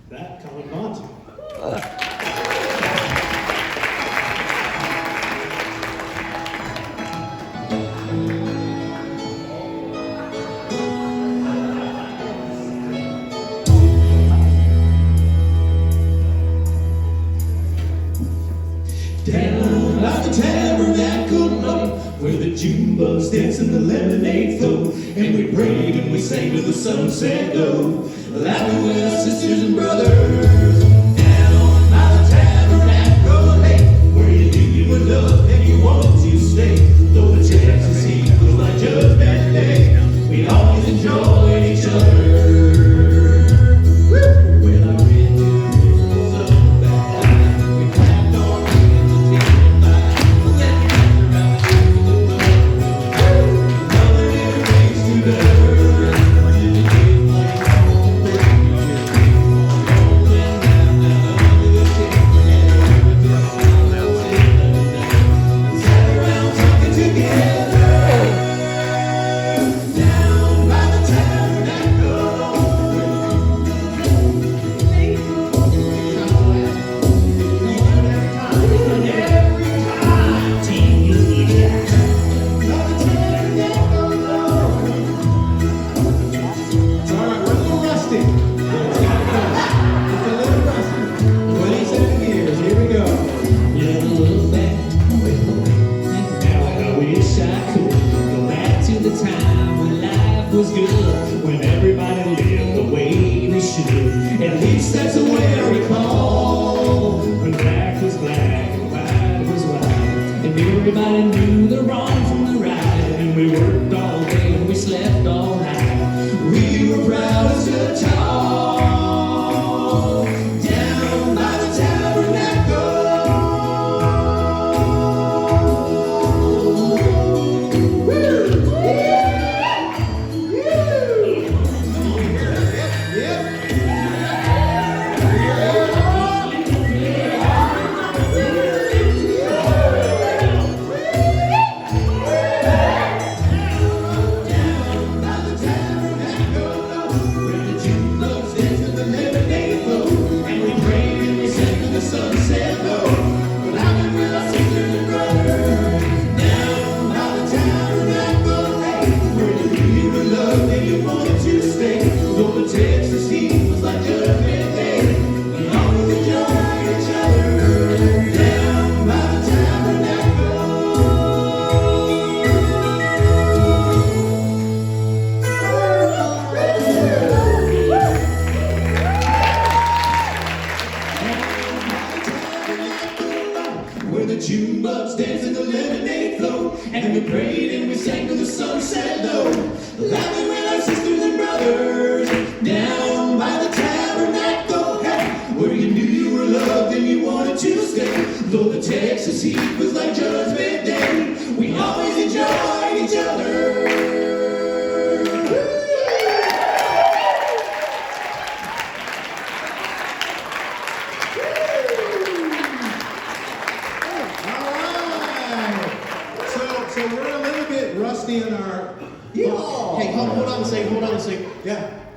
that common bond to. Down by the tabernacle where the June bugs dance and the lemonade flow, and we prayed and we sang till the sunset glow, laughing with our sisters and brothers. Down by the tabernacle lake where you knew you were loved and you wanted to stay, though the Texas heat was like Judgment Day, we always enjoyed each other.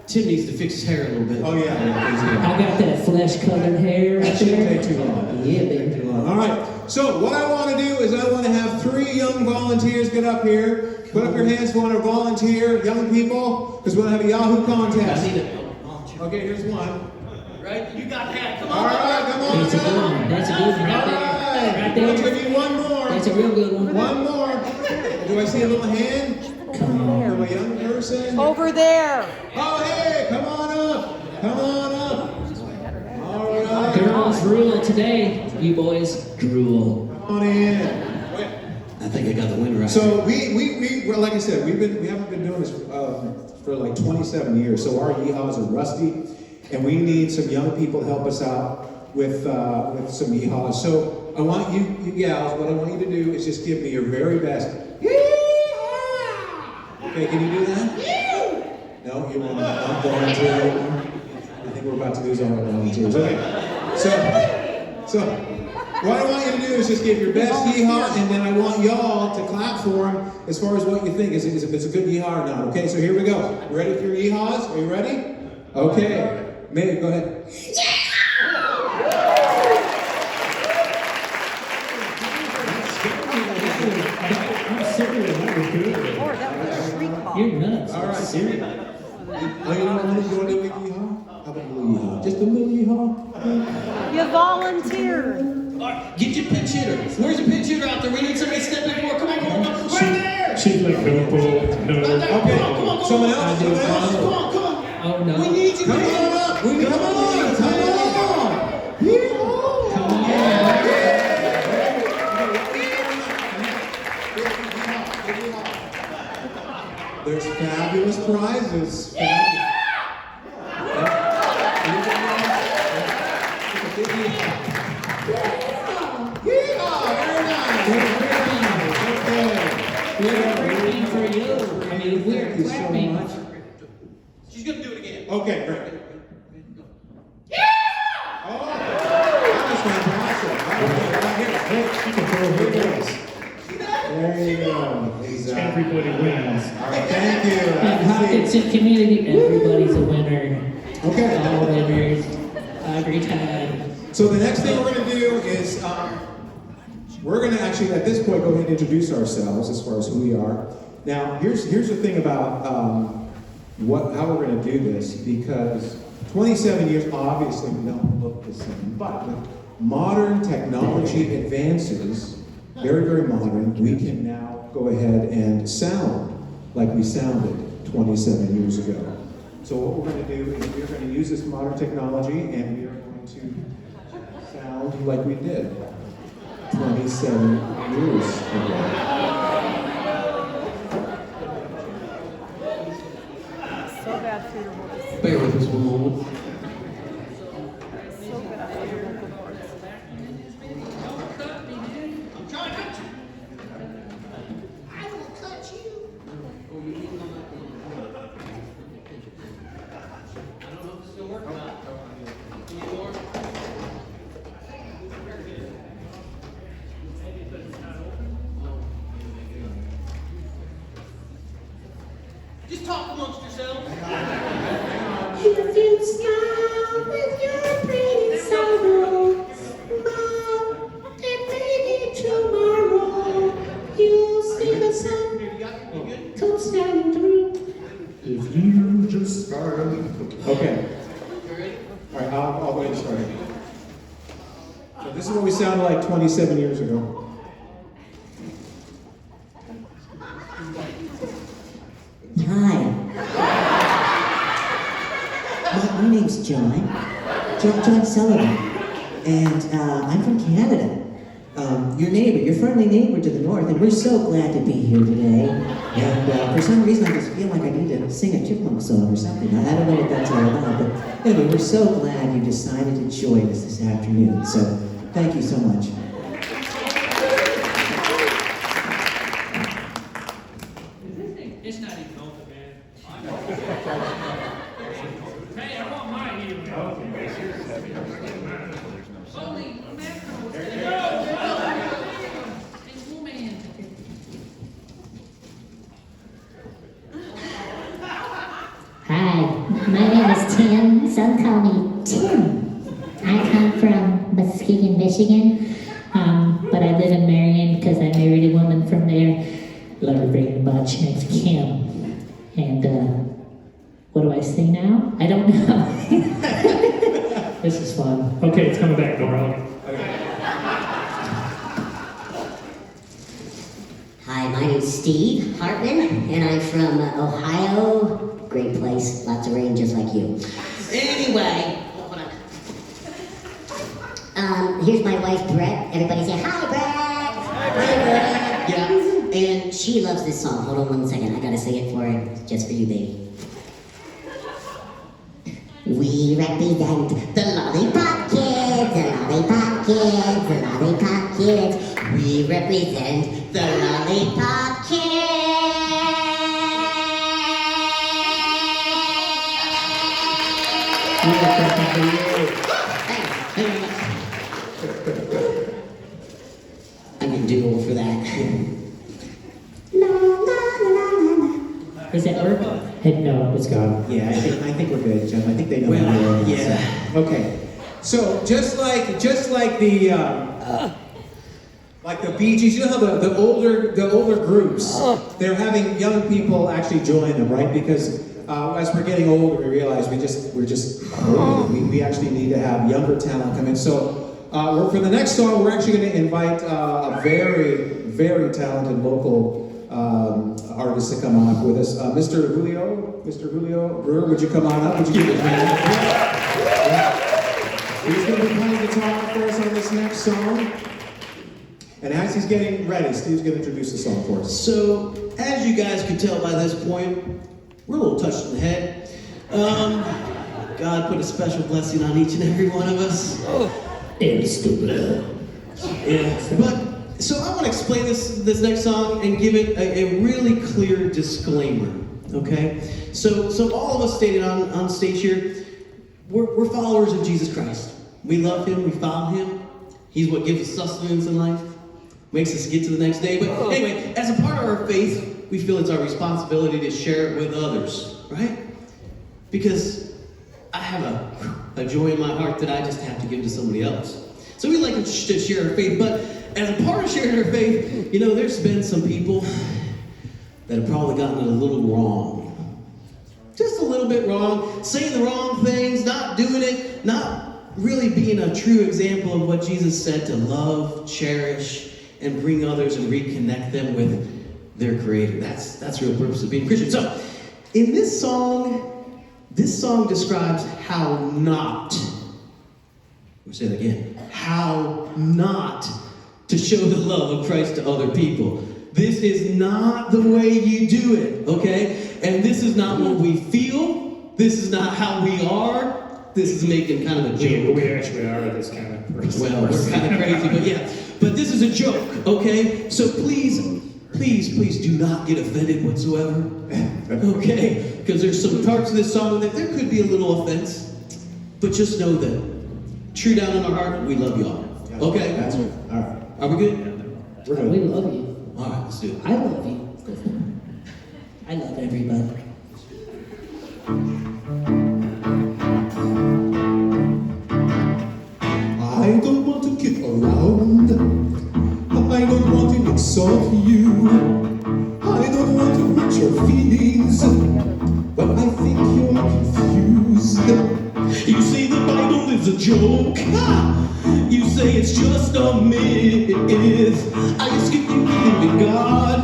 Tim needs to fix his hair a little bit. Oh, yeah. I got that flesh-colored hair. That shouldn't take too long. Yeah, baby. All right. So what I want to do is I want to have 3 young volunteers get up here. Put up your hands if you want to volunteer, young people, because we're going to have a Yahoo contest. Okay, here's one. Right? You got that. Come on. All right, come on. That's a good one. That's a good one right there. Right there. I'll give you one more. That's a real good one. One more. Do I see a little hand? Come on. From a young person? Over there. Oh, hey, come on up. Come on up. All right. Girls drool today, you boys. Drool. Come on in. I think I got the winner right. So well, like I said, we haven't been doing this for like 27 years. So our yeehaws are rusty, and we need some young people to help us out with some yeehaws. So I want you gals, what I want you to do is just give me your very best. Okay, can you do that? No, you won't. I'm volunteering. I think we're about to lose all our volunteers. Okay. So what I want you to do is just give your best yeehaw, and then I want y'all to clap for him as far as what you think, if it's a good yeehaw or not. Okay, so here we go. You ready for your yeehaws? Are you ready? Okay. Maybe, go ahead. You're nuts. All right. Serious. Oh, you know what? You want to do a big yeehaw? How about a little yeehaw? Just a little yeehaw? You volunteered. All right, get your pitch hitter. Where's your pitch hitter out there? We need somebody to step in more. Come on. Right there. She's like, no. Okay. Come on. Someone else? Come on. Oh no. We need you. Come on up. We need Come on. Yeehaw. Come on. There's fabulous prizes. We're clapping for you. I mean, we're Thank you so clapping. much. She's gonna do it again. Okay, great. Oh, that was fantastic. She can throw her voice. There you go. Exactly. Everybody wins. All right, thank you. At Hockinson Community, everybody's a winner. Okay. All winners. Every time. So the next thing we're going to do is we're going to actually, at this point, go ahead and introduce ourselves as far as who we are. Now, here's the thing about how we're going to do this, because 27 years, obviously, we don't look the same, but with modern technology advances, very, very modern, we can now go ahead and sound like we sounded 27 years ago. So what we're going to do is we're going to use this modern technology, and we are going to sound like we did 27 years ago. So bad for your voice. Bear with us one moment. So bad for your vocal cords. I'm trying not to. I will cut you. I don't know if this is gonna work or not. Any more? Just talk amongst yourselves. If you smile with your pretty sorrow, smile, and maybe tomorrow you'll see the sun come shining through. If you just smile. Okay. All right, I'll go ahead and start. So this is what we sounded like 27 years ago. Hi. My name's Jon Sullivan, and I'm from Canada. Your friendly neighbor to the north, and we're so glad to be here today. And for some reason, I just feel like I need to sing a chipmunk song or something. I don't know what that's all about, but anyway, we're so glad you decided to join us this afternoon. So, thank you so much. It's not even open, man. Hey, I want mine anyway. Holy mackerel. It's woman. Hi, my name is Tim. Some call me Tim. I come from Muskegon, Michigan, but I live in Marion because I married a woman from there. Love her very much. Her name's Kim. And what do I say now? I don't know. This is fun. Okay, it's coming back, Nora. Hi, my name's Steve Hartman, and I'm from Ohio. Great place, lots of rain just like you. Anyway, here's my wife, Brett. Everybody say, hi, Brett! Hi, Brett! Yeah, and she loves this song. Hold on one second, I gotta sing it for her, just for you, baby. We represent the lollipop kids, the lollipop kids, the lollipop kids. We represent the lollipop kids. I can do for that. Does that work? No, It's gone. Yeah, I think we're good, Jim. I think they know Well, who we are. yeah. So. Okay. So just like the Bee Gees, you know how the older groups, they're having young people actually join them, right? Because as we're getting older, we realize we're just we actually need to have younger talent come in. So for the next song, we're actually going to invite a very, very talented local artist to come on up with us. Mr. Julio Brewer, would you come on up? Would you give a hand? He's going to be playing guitar for us on this next song. And as he's getting ready, Steve's going to introduce the song for us. So, as you guys can tell by this point, we're a little touched in the head. God put a special blessing on each and every one of us. El Stupido. Yeah, but so I want to explain this next song and give it a really clear disclaimer. Okay, so all of us stated on stage here, we're followers of Jesus Christ. We love Him, we follow Him. He's what gives us sustenance in life, makes us get to the next day. But anyway, as a part of our faith, we feel it's our responsibility to share it with others, right? Because I have a joy in my heart that I just have to give to somebody else. So we like to share our faith, but as a part of sharing our faith, you know, there's been some people that have probably gotten it a little wrong. Just a little bit wrong, saying the wrong things, not doing it, not really being a true example of what Jesus said to love, cherish, and bring others and reconnect them with their Creator. That's the real purpose of being Christian. So, in this song describes how not, we'll say that again, how not to show the love of Christ to other people. This is not the way you do it, okay? And this is not what we feel. This is not how we are. This is making kind of a joke. We actually are this kind of person. Well, we're kind of crazy, but yeah. But this is a joke, okay? So please do not get offended whatsoever, okay? Because there's some parts of this song that there could be a little offense, but just know that true down in our heart, we love you all, okay? That's right. All right. Are we good? We're good. We love you. All right, let's do it. I love you. I love everybody. I don't want to kick around. I don't want to insult you. I don't want to hurt your feelings. But I think you're confused. You say the Bible is a joke. Ha! You say it's just a myth. I ask if you believe in God.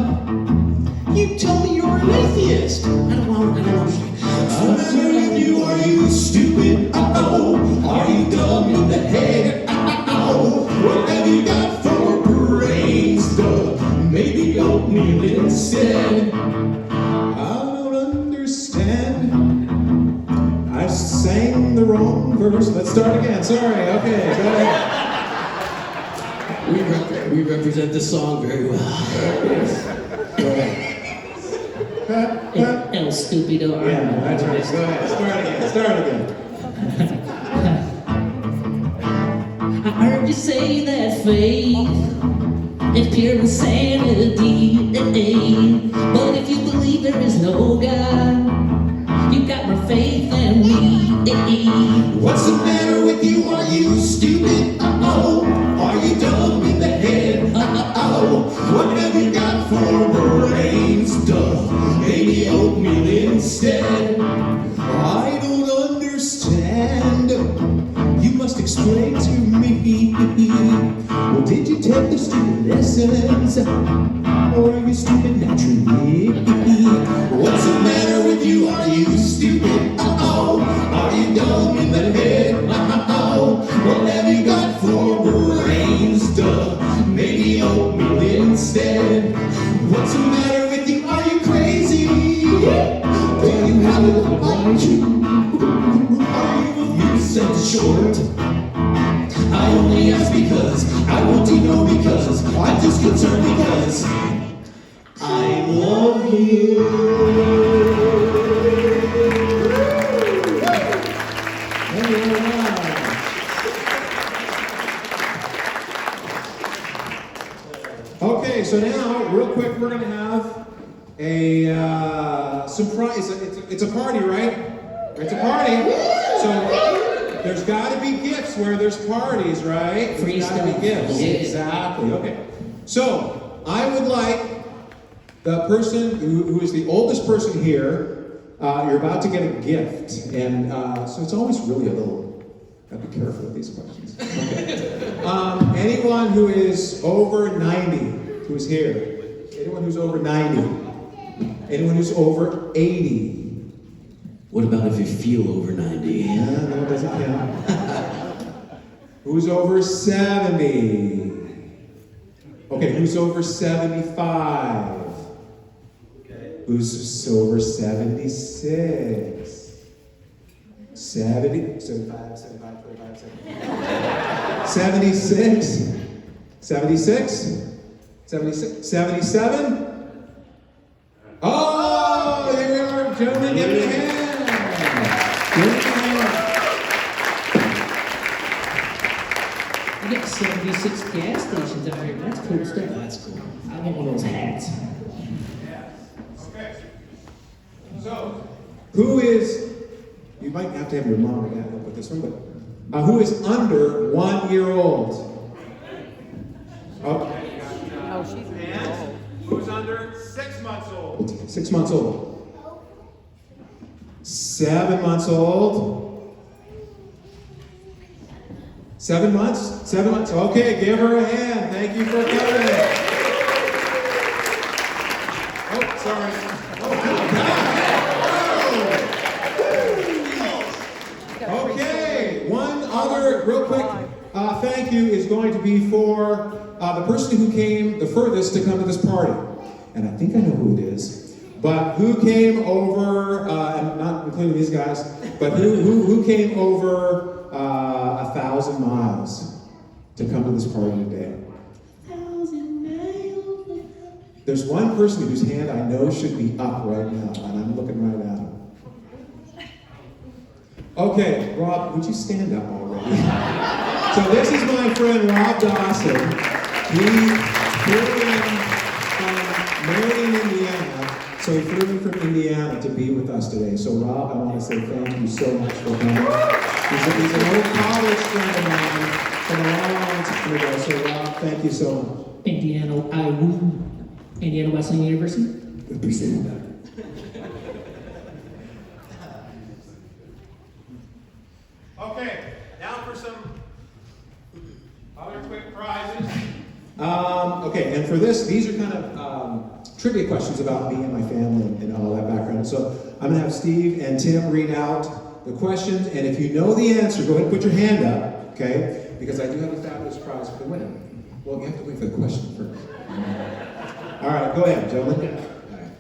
You tell me you're an atheist. I don't want to. I'm asking you, are you stupid? Uh-oh. Are you dumb in the head? Uh-oh. What have you got for brains? Maybe oatmeal instead. I don't understand. I sang the wrong verse. Let's start again. Sorry. Okay, go ahead. We represent the song very well. Go ahead. El Stupido. Yeah, that's right. Go ahead. Start again. I heard you say that faith is pure insanity. But if you believe there is no God, you got more faith than me. What's the matter with you? Are you stupid? Uh-oh. Are you dumb in the head? Uh-oh. What have you got for brains? Maybe oatmeal instead. I don't understand. You must explain to me. Well, did you take the stupid lessons? Or are you stupid naturally? What's the matter with you? Are you stupid? Uh-oh. Are you dumb in the head? Uh-oh. What have you got for brains? Maybe oatmeal instead. What's the matter with you? Are you crazy? Do you have a like you? Are you a few cents short? I only ask because I want to know, because I'm just concerned because I love you. Okay, so now, real quick, we're going to have surprise. It's a party, right? It's a party. So there's got to be gifts where there's parties, right? Free There's got to stuff. be gifts. Yeah. Exactly. Okay. So I would like the person who is the oldest person here. You're about to get a gift, and so it's always really a little. Gotta be careful with these questions. Okay. Anyone who is over 90, who's here? Anyone who's over 90? Anyone who's over 80? What about if you feel over 90? Yeah, no, it doesn't count. Who's over 70? Okay, who's over 75? Who's over 76? 70, 75, 75, 25, 76? 76? 76? 77? Oh, here we are, gentlemen, give me a hand. Give me a hand. I got 76 gas stations out here. That's cool stuff. That's cool. I want one of those hats. Okay. So, who is, you might have to have your mom or dad help with this one, but who is under 1 year old? Oh, Oh, she's really old. who's under 6 months old? 6 months old. 7 months old. 7 months? 7 months? Okay, give her a hand. Thank you for coming. Oh, sorry. Oh, okay, one other real quick thank you is going to be for the person who came the furthest to come to this party. And I think I know who it is. But who came over, and not including these guys, but who came over 1,000 miles to come to this party today? 1,000 miles. There's one person whose hand I know should be up right now, and I'm looking right at him. Okay, Rob, would you stand up already? So this is my friend Rob Dawson. He flew in from Marion, Indiana. So he flew in from Indiana to be with us today. So Rob, I want to say thank you so much for coming. He's an old college friend of mine from a long time ago. So Rob, thank you so much. Indiana Wesleyan University. Appreciate that. Okay, now for some other quick prizes. Okay, and for this, these are kind of trivia questions about me and my family and all that background. So I'm going to have Steve and Tim read out the questions, and if you know the answer, go ahead and put your hand up, okay? Because I do have a fabulous prize for the winner. Well, you have to wait for the question first. All right, go ahead, gentlemen. All right.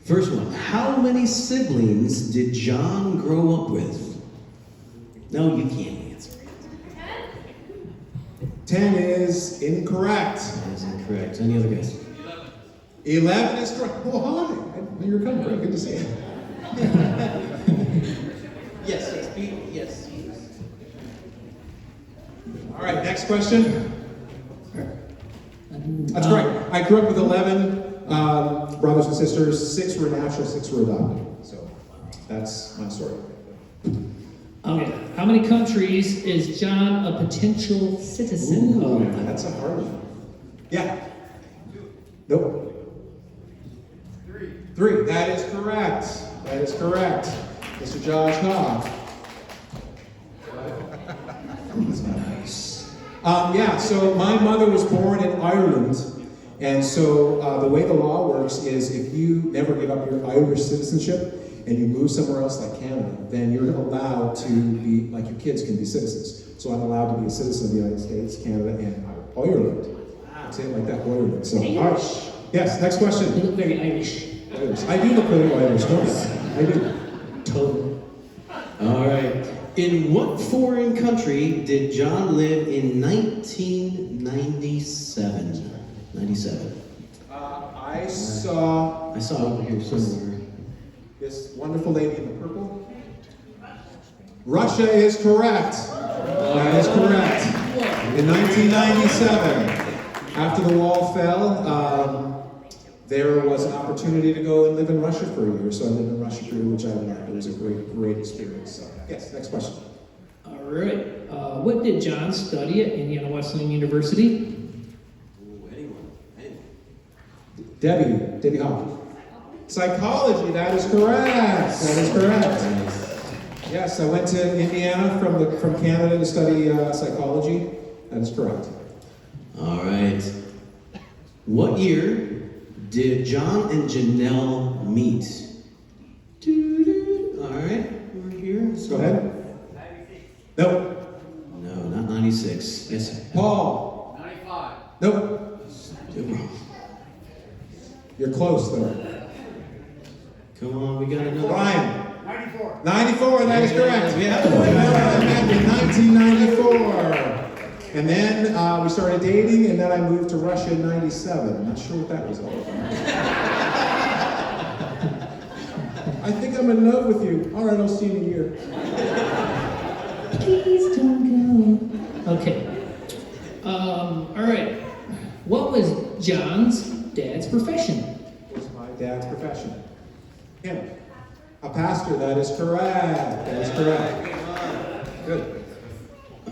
First one. How many siblings did John grow up with? No, you can't answer. 10 is incorrect. That is incorrect. Any other guess? 11 is correct. Oh, hi. I knew you were coming. Great. Good to see you. Yes. Yes. All right, next question. That's correct. I grew up with 11 brothers and sisters. 6 were natural, 6 were adopted. So that's my story. Okay. How many countries is John a potential citizen Ooh, of? that's a hard one. Yeah. Nope. 3. That is correct. That is correct. Mr. Josh Hoff. That's nice. Yeah, so my mother was born in Ireland, and so the way the law works is if you never give up your Irish citizenship and you move somewhere else like Canada, then you're allowed to be, like your kids can be citizens. So I'm allowed to be a citizen of the United States, Canada, and Ireland. Say it like that, Ireland. So, all right. Yes, next You question. look very Irish. I do look very Irish, don't I? I do. Totally. All right. In what foreign country did John live in 1997? 97. I saw I saw over here somewhere. this wonderful lady in the purple. Russia is correct. That is correct. In 1997, after the wall fell, there was an opportunity to go and live in Russia for a year. So I lived in Russia for a year, which I loved. It was a great experience. So, yes, next question. All right. What did John study at Indiana Wesleyan University? Anyone? Debbie Hawkins. Psychology, that is correct. That is correct. Yes, I went to Indiana from Canada to study psychology. That is correct. All right. What year did John and Janelle meet? All right, we're here. Go ahead. Nope. No, not 96. Yes. Paul. 95. Nope. You're close though. Come on, we got another. Ryan. 94. 94, that is correct. Yeah. Back in 1994. And then we started dating, and then I moved to Russia in 97. I'm not sure what that was all about. I think I'm in love with you. All right, I'll see you in a year. Please don't go. Okay. All right. What was John's dad's profession? What was my dad's profession? Him. A pastor, that is correct. That is correct. Good.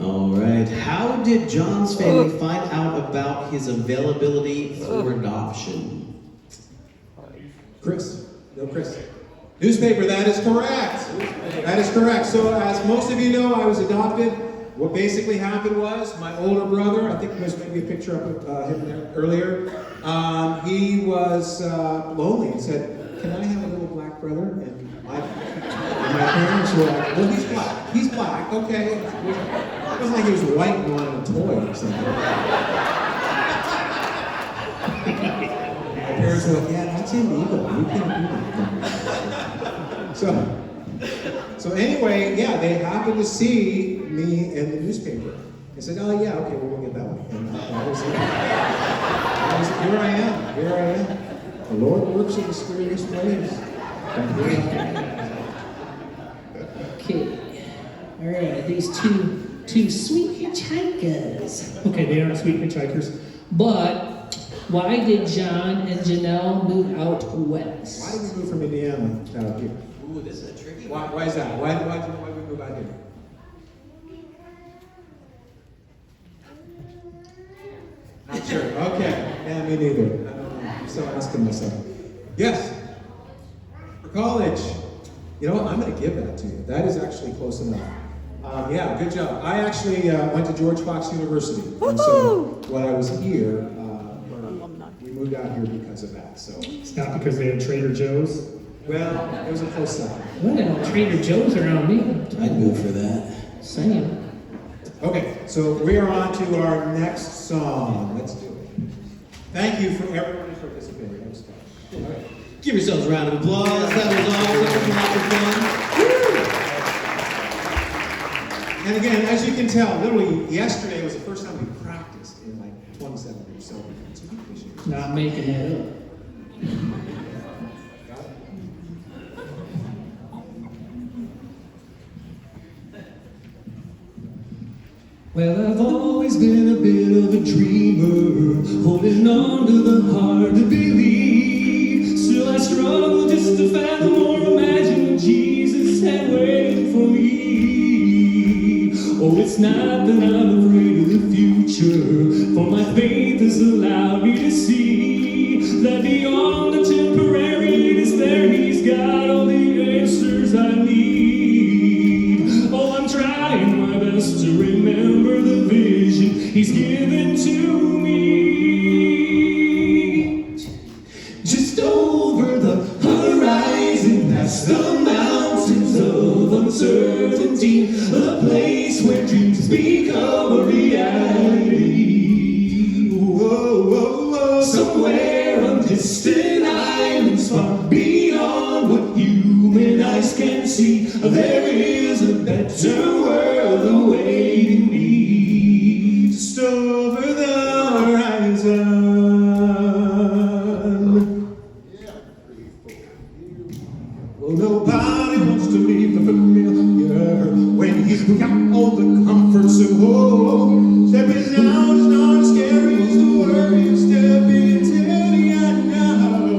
All right. How did John's family find out about his availability for adoption? Chris. No, Chris. Newspaper, that is correct. That is correct. So, as most of you know, I was adopted. What basically happened was my older brother, I think there's maybe a picture of him there earlier, he was lonely and said, "Can I have a little black brother?" And my parents were like, "Well, he's black. He's black, okay." It wasn't like he was white and wanted a toy or something. My parents were like, "Yeah, that's illegal. You can't do that." So anyway, yeah, they happened to see me in the newspaper. They said, "Oh yeah, okay, we'll get that one." And that was it. Here I am. The Lord works in mysterious ways. Okay. All right. These two sweet hitchhikers. Okay, they aren't sweet hitchhikers. But why did John and Janelle move out west? Why did we move from Indiana out here? Ooh, this is a tricky one. Why is that? Why did we move out here? Not sure. Okay. Yeah, me neither. I don't know. I'm still asking myself. Yes. For college. You know what? I'm going to give that to you. That is actually close enough. Yeah, good job. I actually went to George Fox University. And so when I was here, we moved out here because of that. So It's not because they had Trader Joe's. well, it was a close second. Well, there are no Trader Joe's around me. I'd move for that. Same. Okay, so we are on to our next song. Let's do it. Thank you for everyone who participated. That was fun. All right. Give yourselves a round of applause. That was awesome. That was And again, as you can tell, literally yesterday was the first time we practiced in like 27 years. So it's a good issue. Not making that up. Got it? Well, I've always been a bit of a dreamer, holding on to the hard to believe. Still, I struggle just to fathom or imagine what Jesus had waiting for me. Oh, it's not that I'm afraid of the future, for my faith has allowed me to see that beyond the temporary it is there He's got all the answers I need. Oh, I'm trying my best to remember the vision He's given to me. Just over the horizon, past the mountains of uncertainty, a place where dreams become a reality. Whoa, whoa, whoa. Somewhere on distant islands, far beyond what human eyes can see, there is a better world awaiting me. Just over the horizon. Well, nobody wants to leave the familiar when he's got all the comforts of home. Stepping out is not as scary as the worry of stepping into the unknown.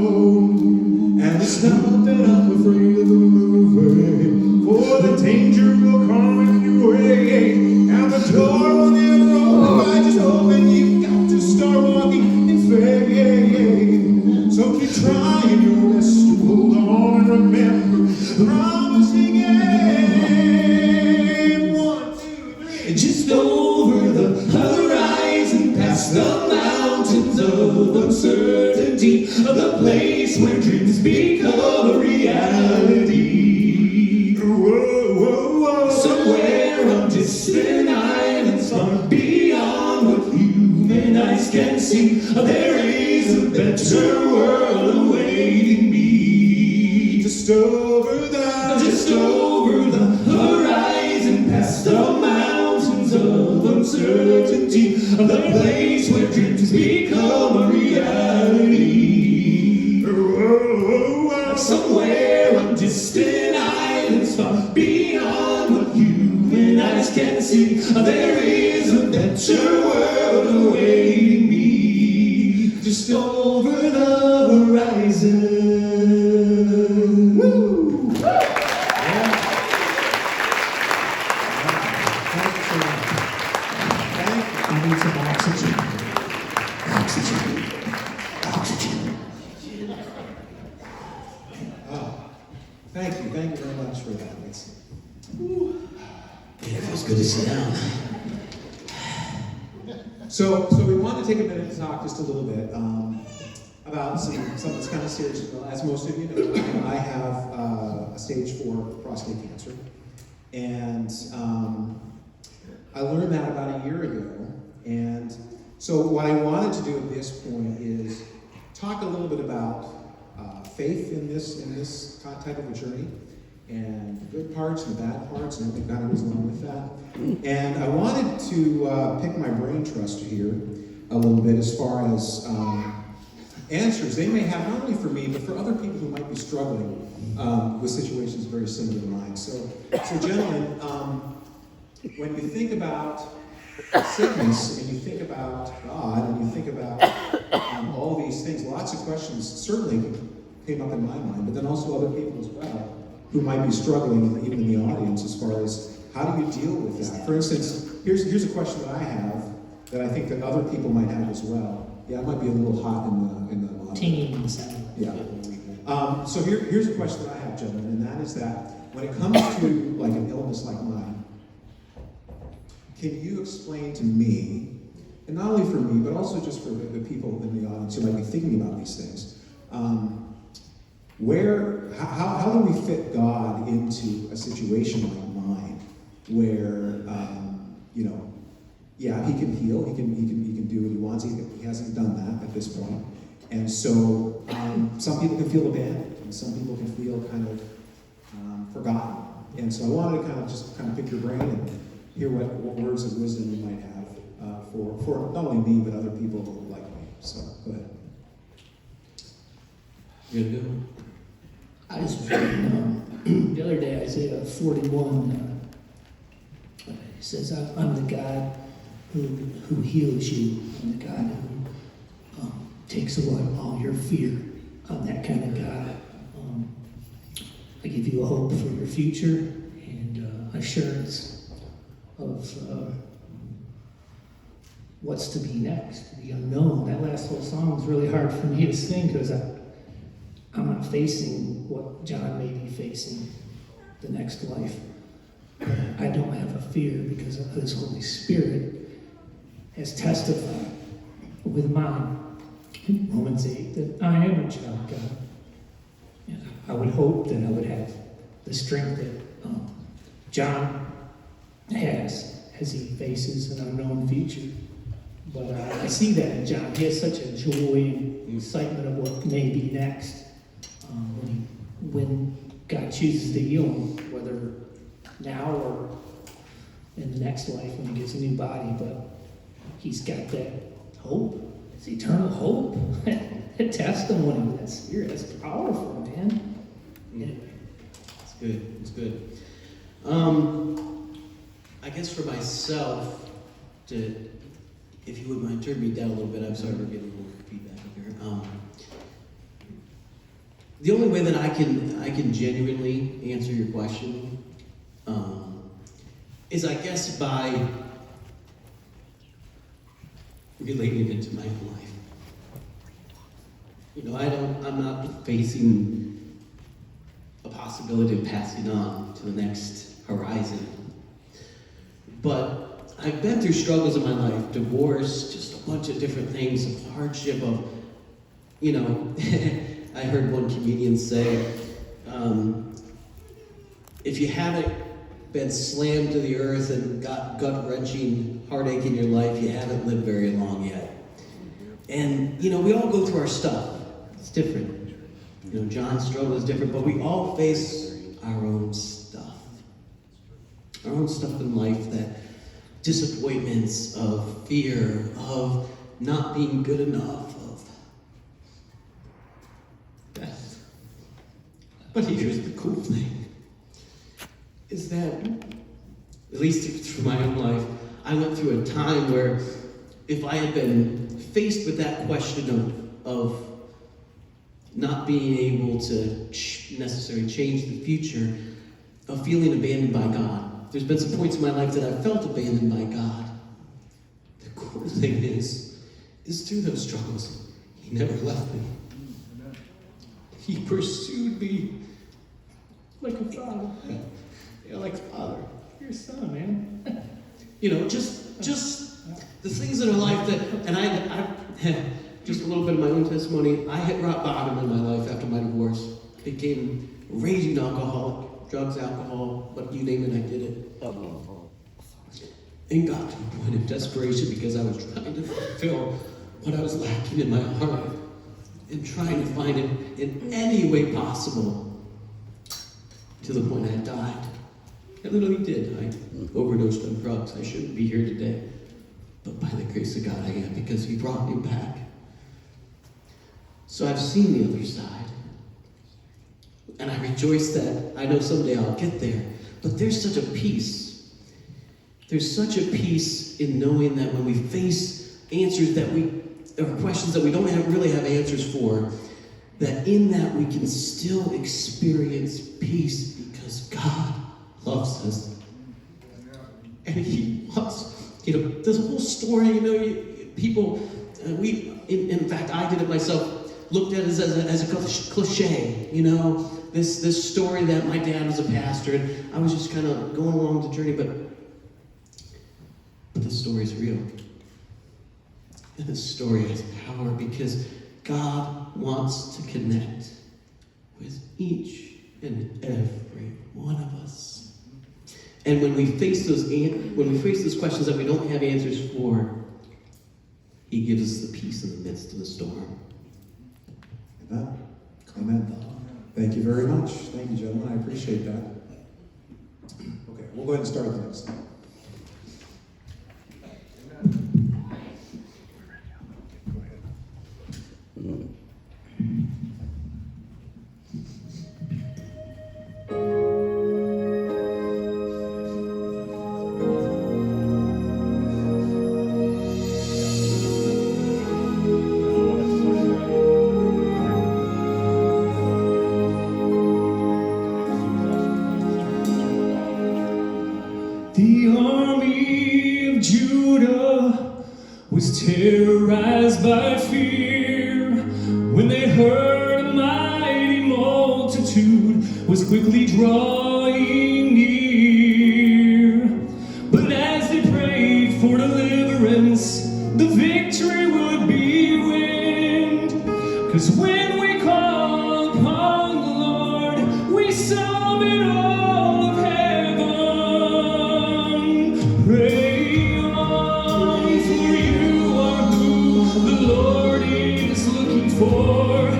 trying your best to hold on and remember the promise he gave. 1, 2, 3. Just over the horizon, past the mountains of uncertainty, of the place where dreams become a reality. Whoa, whoa, whoa. Somewhere on distant islands, far beyond what human eyes can see, there is a better world awaiting me. Just over the horizon, past the mountains of uncertainty, of the place where dreams become a reality. Somewhere on distant islands, far beyond what human eyes can see, there is a better world awaiting me. Just over the horizon. Woo! I need some oxygen. Oxygen. Thank you very much for that. It feels good to sit down. So we want to take a minute to talk just a little bit about something that's kind of serious. As most of you know, I have a stage 4 prostate cancer, and I learned that about a year ago. And so what I wanted to do at this point is talk a little bit about faith in this type of a journey, and the good parts and the bad parts, and everything that goes along with that. And I wanted to pick my brain trust here a little bit as far as answers they may have, not only for me, but for other people who might be struggling with situations very similar to mine. So gentlemen, when you think about sickness, and you think about God, and you think about all these things, lots of questions certainly came up in my mind, but then also other people as well who might be struggling, even in the audience, as far as how do you deal with that? For instance, here's a question that I have that I think that other people might have as well. Yeah, it might be a little hot in the audience. Teens. Yeah. So here's a question that I have, gentlemen, and that is that when it comes to like an illness like mine, can you explain to me, and not only for me, but also just for the people in the audience who might be thinking about these things, how do we fit God into a situation like mine, where he can heal, he can do what he wants. He hasn't done that at this point, and so some people can feel abandoned, and some people can feel kind of forgotten. And so I wanted to kind of pick your brain and hear what words of wisdom you might have for not only me but other people like me. So go ahead. You gonna go? I was reading the other day, Isaiah 41. It says, I'm the God who heals you. I'm the God who takes away all your fear. I'm that kind of God. I give you a hope for your future and assurance of what's to be next, the unknown. That last whole song was really hard for me to sing because I'm not facing what John may be facing the next life. I don't have a fear because of His Holy Spirit has testified with mine in Romans 8 that I am a child of God. And I would hope that I would have the strength that John has as he faces an unknown future. But I see that in John. He has such a joy and excitement of what may be next. When God chooses to heal him, whether now or in the next life when he gets a new body, but he's got that hope. It's eternal hope. That testimony, that's powerful, man. Anyway. It's good. I guess for myself, if you wouldn't mind, turn me down a little bit. I'm sorry, we're getting a little feedback up here. The only way that I can genuinely answer your question is, I guess, by relating it to my own life. I'm not facing a possibility of passing on to the next horizon. But I've been through struggles in my life, divorce, just a bunch of different things, of hardship, of, I heard one comedian say, if you haven't been slammed to the earth and got gut-wrenching heartache in your life, you haven't lived very long yet. And, we all go through our stuff. It's different. John's struggle is different, but we all face our own stuff. Our own stuff in life, that disappointments, of fear, of not being good enough, of death. But here's the cool thing, is that, at least through my own life, I went through a time where if I had been faced with that question of not being able to necessarily change the future, of feeling abandoned by God. There's been some points in my life that I felt abandoned by God. The cool thing is through those struggles, He never left me. He pursued me Like a father. yeah, like a father. Your son, man. Just the things in our life that, and I just a little bit of my own testimony, I hit rock bottom in my life after my divorce. Became a raging alcoholic, drugs, alcohol, but you name it, I did it. And got to a point of desperation because I was trying to fulfill what I was lacking in my heart and trying to find it in any way possible, to the point I died. I literally did. I overdosed on drugs. I shouldn't be here today. But by the grace of God, I am, because He brought me back. So I've seen the other side. And I rejoice that I know someday I'll get there. But there's such a peace. There's such a peace in knowing that when we face answers or questions that we don't really have answers for, that in that we can still experience peace because God loves us. And He wants, this whole story, people, in fact, I did it myself, looked at it as a cliche, this story that my dad was a pastor, and I was just kind of going along the journey, but this story is real. And this story has power because God wants to connect with each and every one of us. And when we face those questions that we don't have answers for, He gives us the peace in the midst of the storm. Amen. Amen. Thank you very much. Thank you, gentlemen. I appreciate that. Okay, we'll go ahead and start with the next slide. The army of Judah was terrorized by fear when they heard a mighty multitude was quickly drawing near. But as they prayed for deliverance, the victory would be wind. 'Cause when we call upon the Lord, we summon all of heaven. Pray on, for you are who the Lord is looking for.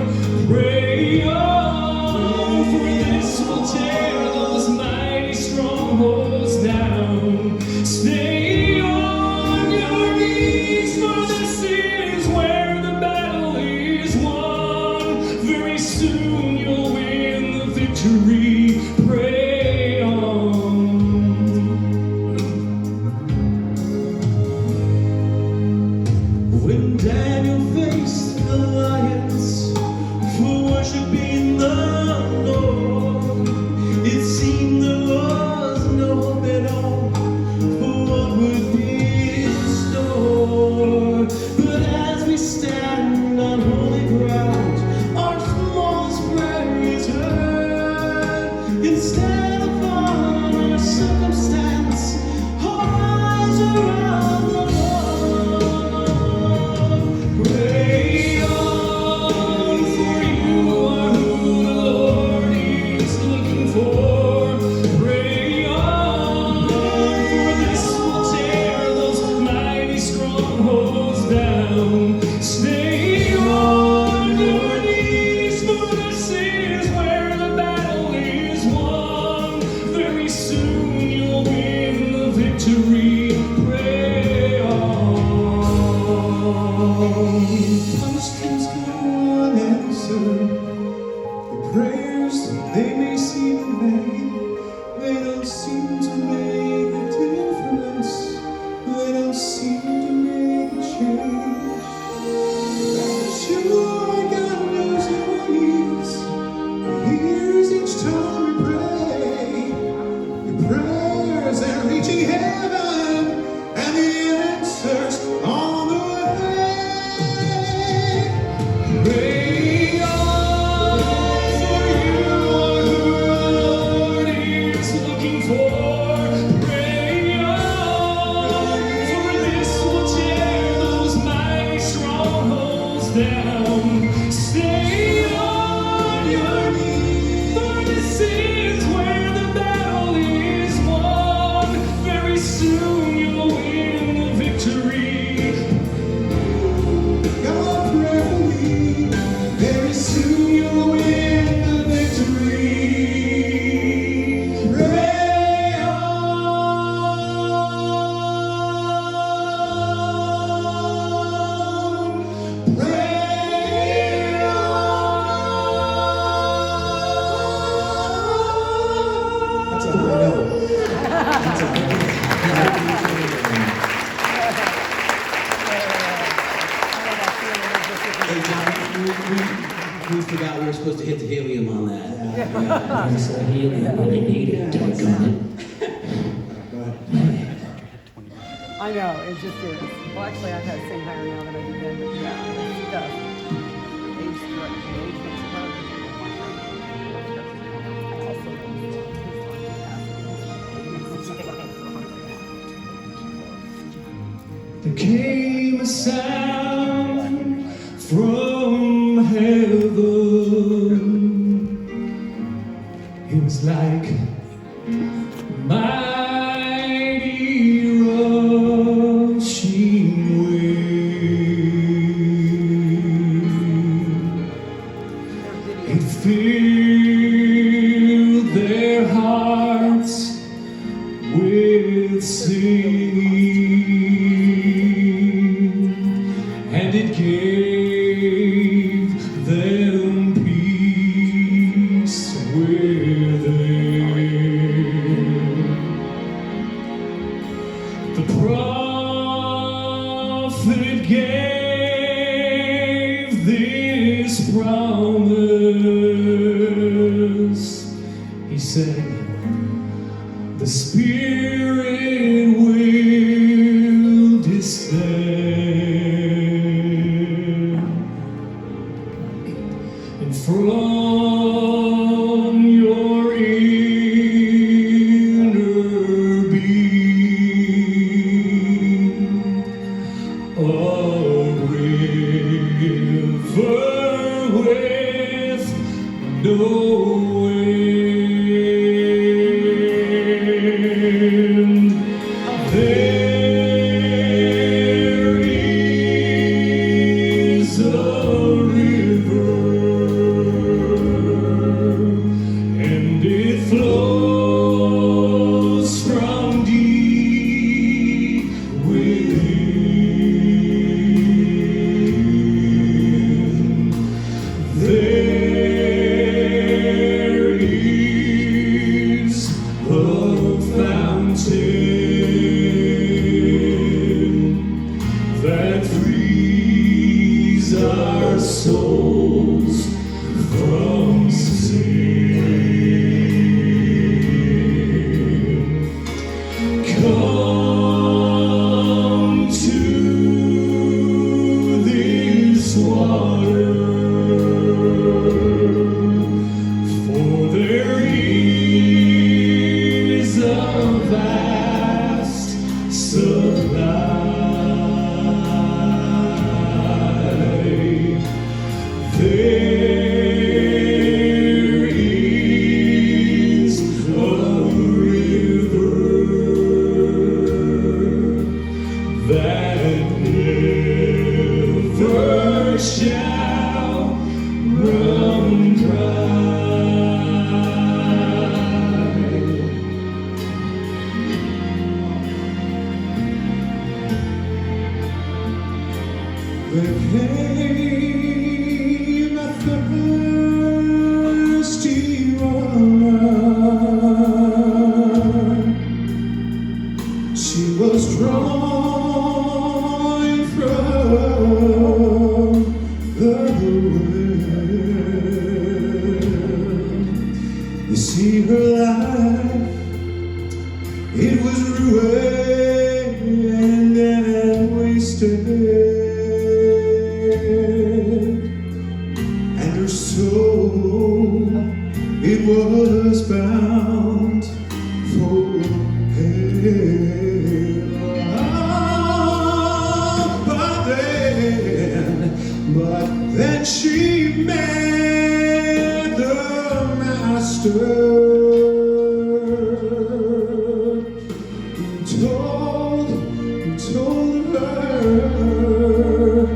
Pray on, for this will tear those mighty strongholds down. Stay on your knees, for this is where the battle is won. down. Stay on your knees, for this is where the battle is won. Very soon you'll win the victory. Pray on. Questions go unanswered. Your prayers, they may seem vain. They don't seem to make a difference. They don't seem to make a change. But sure, God knows your needs. He hears each time we pray. Your prayers are reaching heaven, and the answers on the way. Pray on, for you are who the Lord is looking for. Pray on, for this will tear those mighty strongholds down. Stay on your knees, for this is where the battle is won. Very soon you'll win the victory. God, pray for me. Very soon you'll win the victory. Pray on. Pray on. That's all I know. That's all I know. Hey, John, we forgot we were supposed to hit the helium on that. There's a helium when they need it, doggone it. Go ahead. I know, it just is. Well, actually, I've had to sing higher now than I did then, but yeah, it does. Age makes it hard. There came a sound from heaven. It was like mighty rushing wind. It filled their hearts with singing, and it gave them peace within. The prophet gave this promise. He said, the Spirit will descend, and from your inner being, a river with no end. There is a river, and it flows from deep within. There is a fountain that frees our souls from sin. Come to this water, for there is a vast supply. There is a river that never shall run dry. There came a thirsty woman. She was drawing from the well. You see, her life, it was ruined and wasted, and her soul, it was bound for hell. But then she met the master, who told her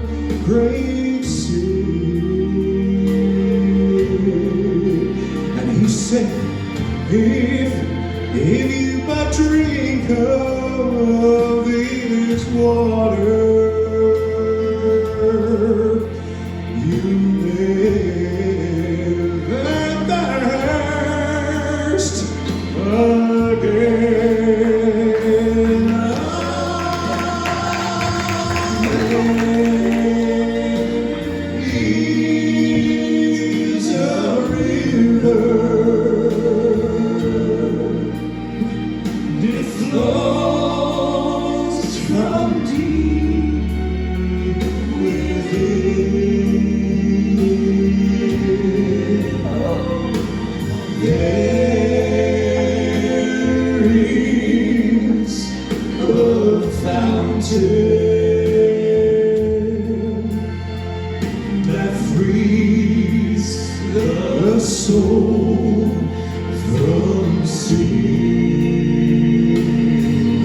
great sin. And he said, if you but drink of this water, you never thirst again. There is a river, it flows from deep within. There is a fountain that frees the soul from sin.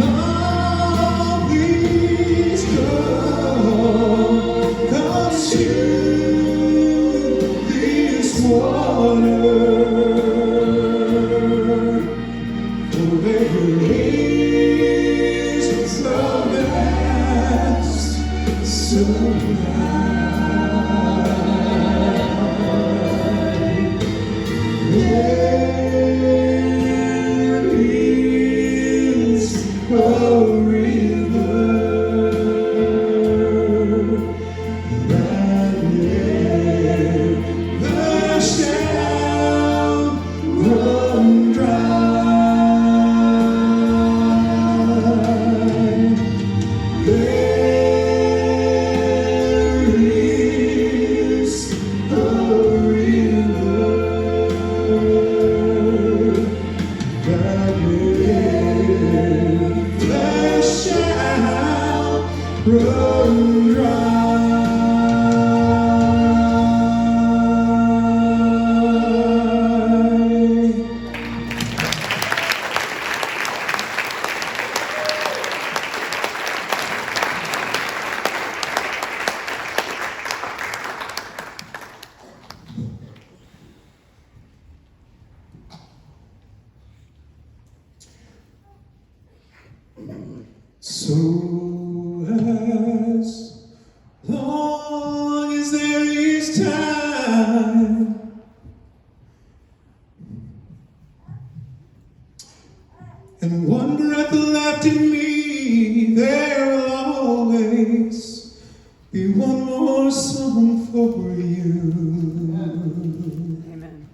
Oh, please come to this water, for there is the best supply. There is a river that never shall run dry. There is a river that never shall run dry. So as long as there is time, and one breath left in me, there will always be one more song for you. Amen.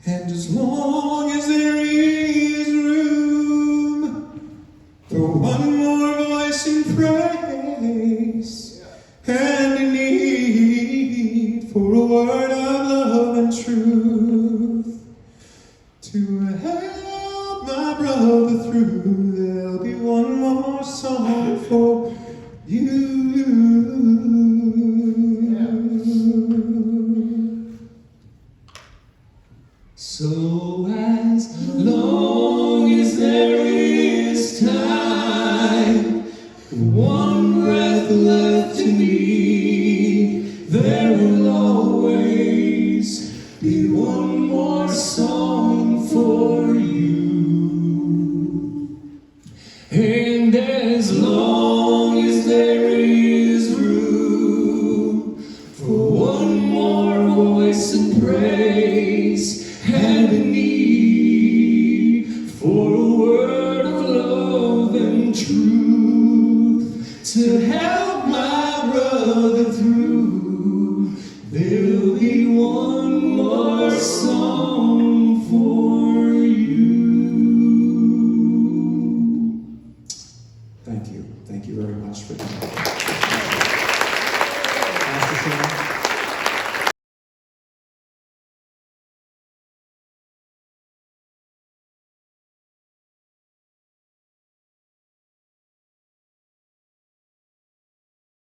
And as long as there is room for one more voice in praise, and a need for a word of love and truth to help my brother through, there'll be one more song for you. So as long as there is time, one And as long as there is room for one more voice of praise and a need for a word of love and truth to help my brother through, there'll be one more song for you. Thank you. Thank you very much for coming. Pastor Sam.